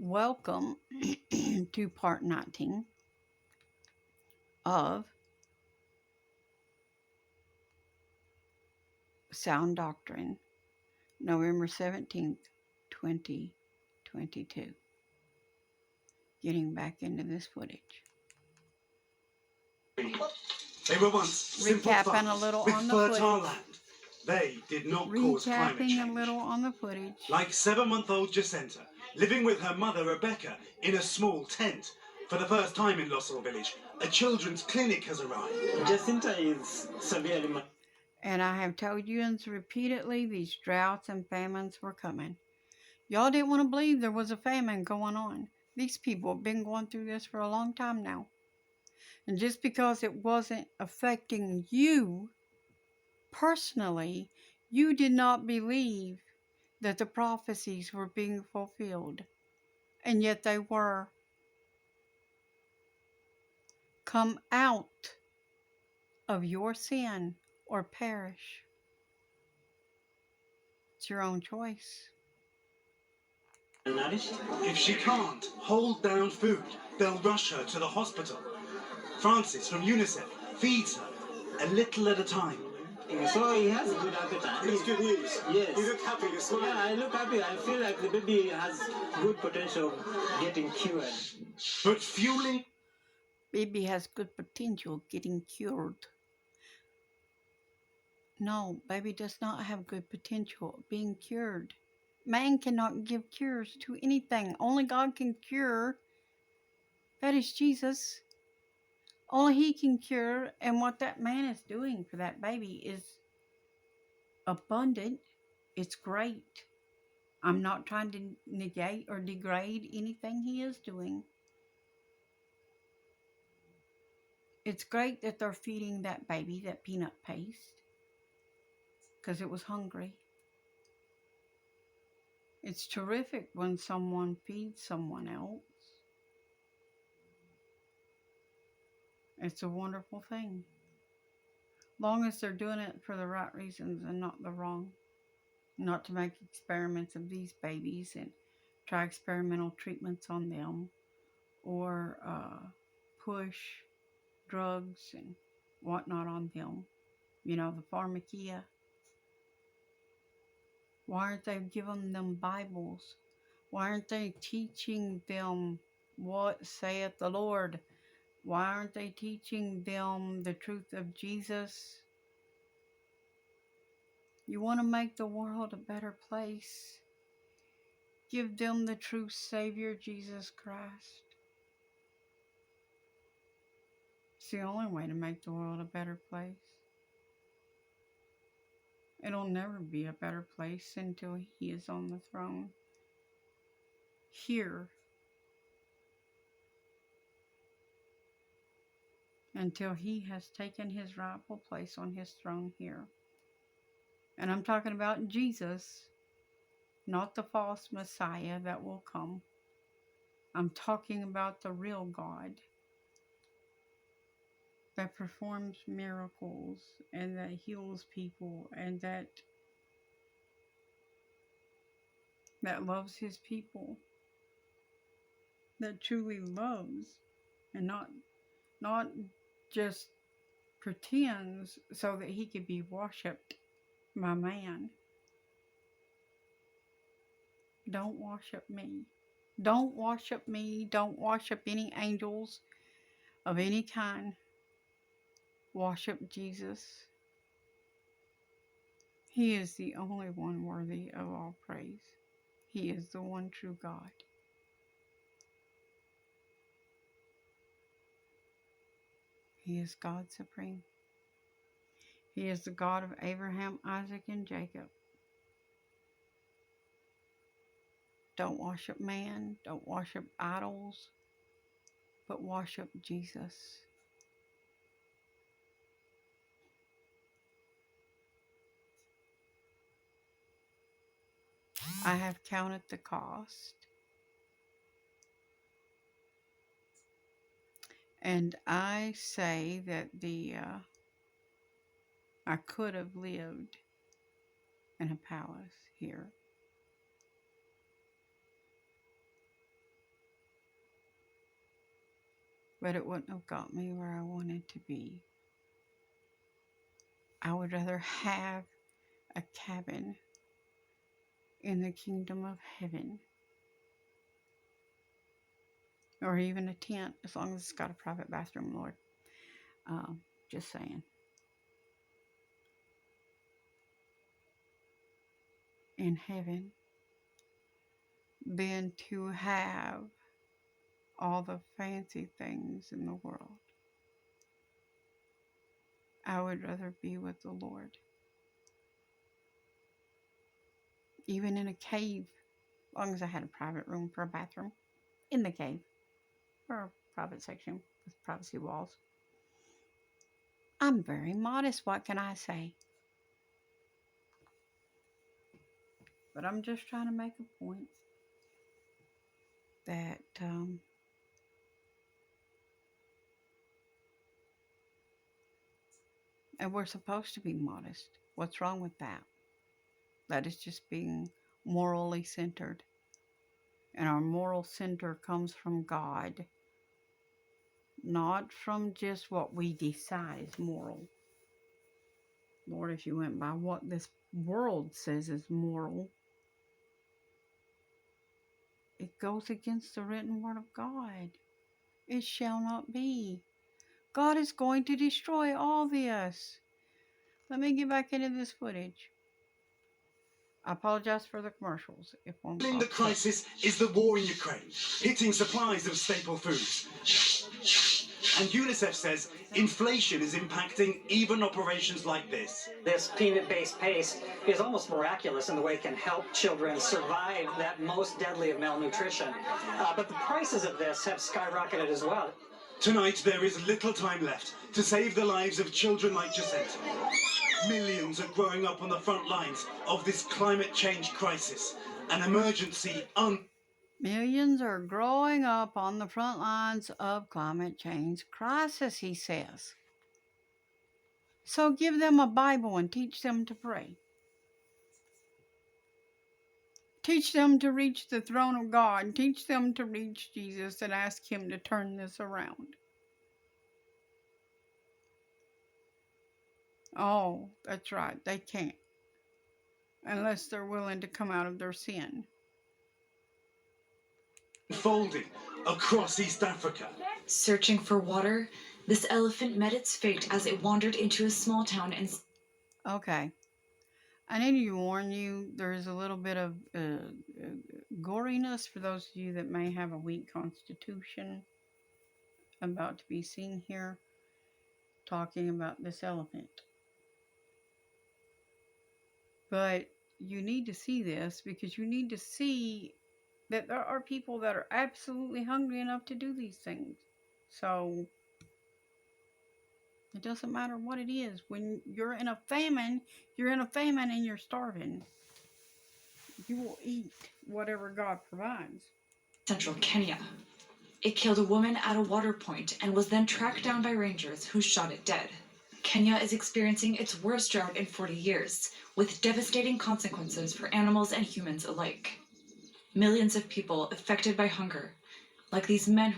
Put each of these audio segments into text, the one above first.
Welcome to part 19 of Sound Doctrine, November 17th, 2022. Getting back into this footage. They were once simple Recapping farmers a little with on the fertile footage. land. They did not cause climate Recapping a change. little on the footage. Like 7-month-old Jacinta, living with her mother Rebecca in a small tent. For the first time in Lossell Village, a children's clinic has arrived. Jacinta is severely. And I have told you repeatedly these droughts and famines were coming. Y'all didn't want to believe there was a famine going on. These people have been going through this for a long time now. And just because it wasn't affecting you personally, you did not believe that the prophecies were being fulfilled. And yet they were. Come out of your sin or perish. It's your own choice. Nourished. If she can't hold down food, they'll rush her to the hospital. Francis from UNICEF feeds her a little at a time. So he has a good appetite. It's good news. Yes. You look happy, you're smiling. Yeah, I look happy. I feel like the baby has good potential of getting cured. But fueling Baby has good potential getting cured. No, baby does not have good potential of being cured. Man cannot give cures to anything. Only God can cure. That is Jesus. Only He can cure. And what that man is doing for that baby is abundant. It's great. I'm not trying to negate or degrade anything he is doing. It's great that they're feeding that baby that peanut paste because it was hungry. It's terrific when someone feeds someone else. It's a wonderful thing. Long as they're doing it for the right reasons and not the wrong. Not to make experiments of these babies and try experimental treatments on them or push drugs and whatnot on them. You know, the pharmakia. Why aren't they giving them Bibles? Why aren't they teaching them what saith the Lord? Why aren't they teaching them the truth of Jesus? You want to make the world a better place? Give them the true Savior, Jesus Christ. It's the only way to make the world a better place. It'll never be a better place until He is on the throne. Here. Until He has taken His rightful place on His throne here. And I'm talking about Jesus, not the false Messiah that will come. I'm talking about the real God that performs miracles and that heals people and that loves His people, that truly loves and not just pretends so that He could be worshipped by man. Don't worship me. Don't worship me. Don't worship any angels of any kind. Worship Jesus. He is the only one worthy of all praise. He is the one true God. He is God supreme. He is the God of Abraham, Isaac, and Jacob. Don't worship man. Don't worship idols. But worship Jesus. I have counted the cost. And I say that I could have lived in a palace here. but it wouldn't have got me where I wanted to be. I would rather have a cabin in the kingdom of heaven, or even a tent, as long as it's got a private bathroom, Lord. Just saying. In heaven, than to have all the fancy things in the world. I would rather be with the Lord. Even in a cave, as long as I had a private room for a bathroom in the cave, or a private section with privacy walls. I'm very modest, what can I say? But I'm just trying to make a point that and we're supposed to be modest. What's wrong with that? That is just being morally centered. And our moral center comes from God, not from just what we decide is moral. Lord, if you went by what this world says is moral, it goes against the written word of God. It shall not be. God is going to destroy all this. Let me get back into this footage. I apologize for the commercials. If one The pops up. crisis is the war in Ukraine, hitting supplies of staple foods. And UNICEF says inflation is impacting even operations like this. This peanut-based paste is almost miraculous in the way it can help children survive that most deadly of malnutrition. But the prices of this have skyrocketed as well. Tonight, there is little time left to save the lives of children like Jacinta. Millions are growing up on the front lines of this climate change crisis, an emergency Millions are growing up on the front lines of climate change crisis, he says. So give them a Bible and teach them to pray. Teach them to reach the throne of God. Teach them to reach Jesus and ask him to turn this around. Oh, that's right. They can't. Unless they're willing to come out of their sin. unfolding across East Africa. Searching for water, this elephant met its fate as it wandered into a small town in... Okay. I need to warn you, there's a little bit of goriness for those of you that may have a weak constitution about to be seen here talking about this elephant. But you need to see this because you need to see that there are people that are absolutely hungry enough to do these things. So it doesn't matter what it is. When you're in a famine, and you're starving. You will eat whatever God provides. Central Kenya. It killed a woman at a water point and was then tracked down by rangers who shot it dead. Kenya is experiencing its worst drought in 40 years, with devastating consequences for animals and humans alike. Millions of people affected by hunger, like these men.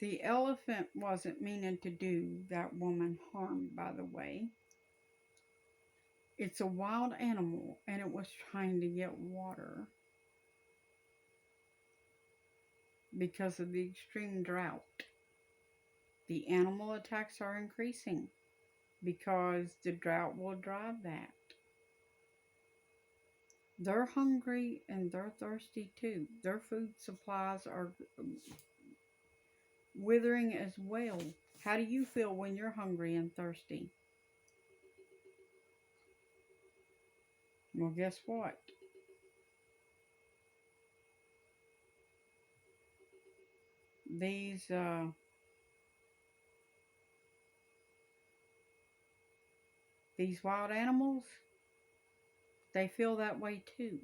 The elephant wasn't meaning to do that woman harm, by the way. It's a wild animal, and it was trying to get water because of the extreme drought. The animal attacks are increasing because the drought will drive that. They're hungry and they're thirsty too. Their food supplies are withering as well. How do you feel when you're hungry and thirsty? Well, guess what? These wild animals, they feel that way too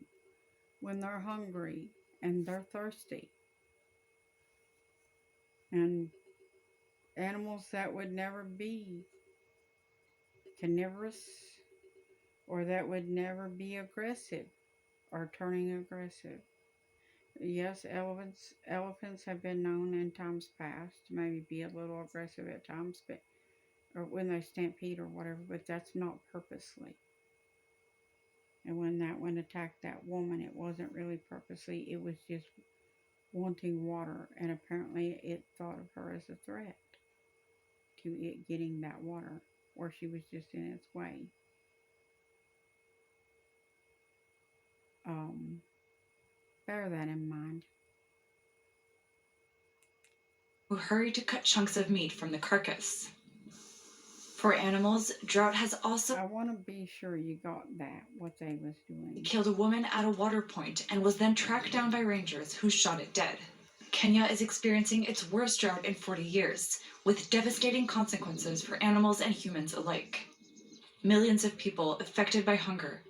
when they're hungry and they're thirsty. And animals that would never be carnivorous or that would never be aggressive are turning aggressive. Yes, elephants have been known in times past to maybe be a little aggressive at times, but or when they stampede or whatever, but that's not purposely. And when that one attacked that woman, it wasn't really purposely. It was just wanting water, and apparently it thought of her as a threat to it getting that water, or she was just in its way. Um, Bear that in mind. Who hurry to cut chunks of meat from the carcass. For animals, drought has also I want to be sure you got that, what they was doing. killed a woman at a water point and was then tracked down by rangers who shot it dead. Kenya is experiencing its worst drought in 40 years, with devastating consequences for animals and humans alike. Millions of people affected by hunger,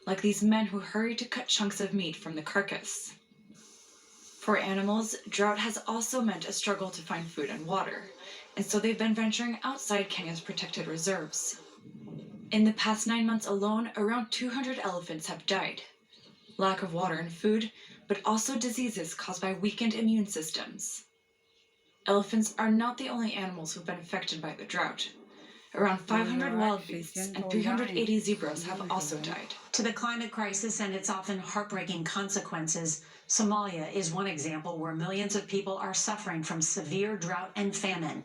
like these men who hurry to cut chunks of meat from the carcass. For animals, drought has also meant a struggle to find food and water, and so they've been venturing outside Kenya's protected reserves. In the past 9 months alone, around 200 elephants have died. Lack of water and food, but also diseases caused by weakened immune systems. Elephants are not the only animals who've been affected by the drought. Around 500 wild beasts and 380 zebras have also died. To the climate crisis and its often heartbreaking consequences, Somalia is one example where millions of people are suffering from severe drought and famine.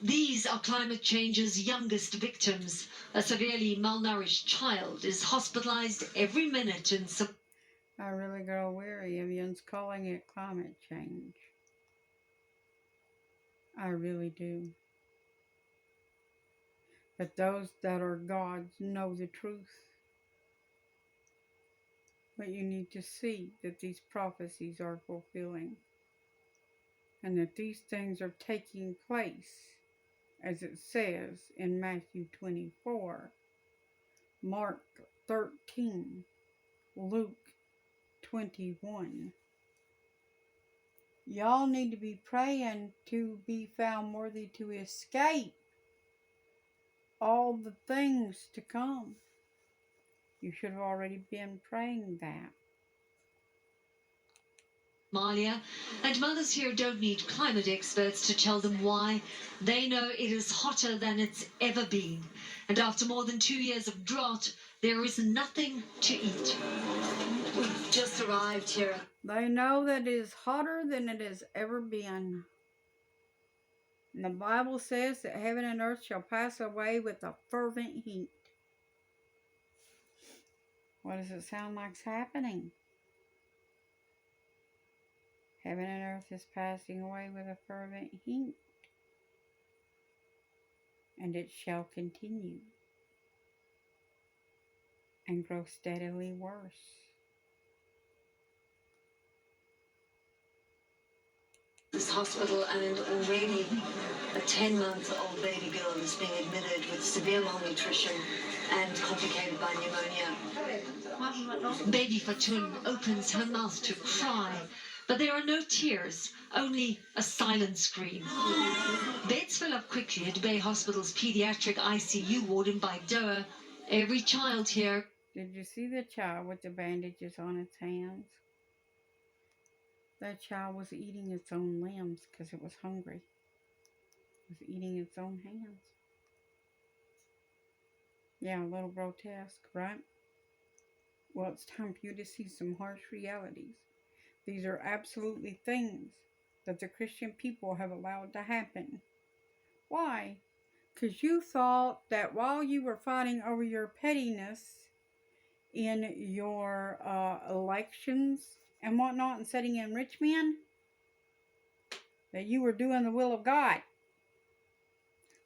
These are climate change's youngest victims. A severely malnourished child is hospitalized every minute in I really grow weary of yous calling it climate change. I really do. But those that are gods know the truth. But you need to see that these prophecies are fulfilling, and that these things are taking place, as it says in Matthew 24, Mark 13, Luke 21. Y'all need to be praying to be found worthy to escape all the things to come. You should have already been praying that. Somalia, and mothers here don't need climate experts to tell them why. They know it is hotter than it's ever been. And after more than 2 years of drought, there is nothing to eat. We've just arrived here. They know that it is hotter than it has ever been. And the Bible says that heaven and earth shall pass away with a fervent heat. What does it sound like's happening? Heaven and earth is passing away with a fervent heat, and it shall continue and grow steadily worse. This hospital, and already a 10-month-old baby girl is being admitted with severe malnutrition and complicated by pneumonia. Baby Fatun opens her mouth to cry, but there are no tears, only a silent scream. Beds fill up quickly at Bay Hospital's pediatric ICU ward in Baidoa. Every child here. Did you see the child with the bandages on its hands? That child was eating its own limbs because it was hungry. It was eating its own hands. Yeah, a little grotesque, right? Well, it's time for you to see some harsh realities. These are absolutely things that the Christian people have allowed to happen. Why? Because you thought that while you were fighting over your pettiness in your elections and whatnot and setting in rich men, that you were doing the will of God,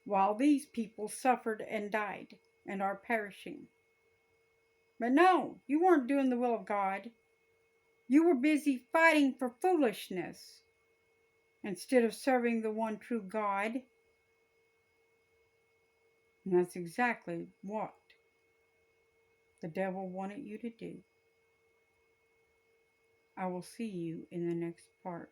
while these people suffered and died and are perishing. But no, you weren't doing the will of God. You were busy fighting for foolishness instead of serving the one true God. And that's exactly what the devil wanted you to do. I will see you in the next part.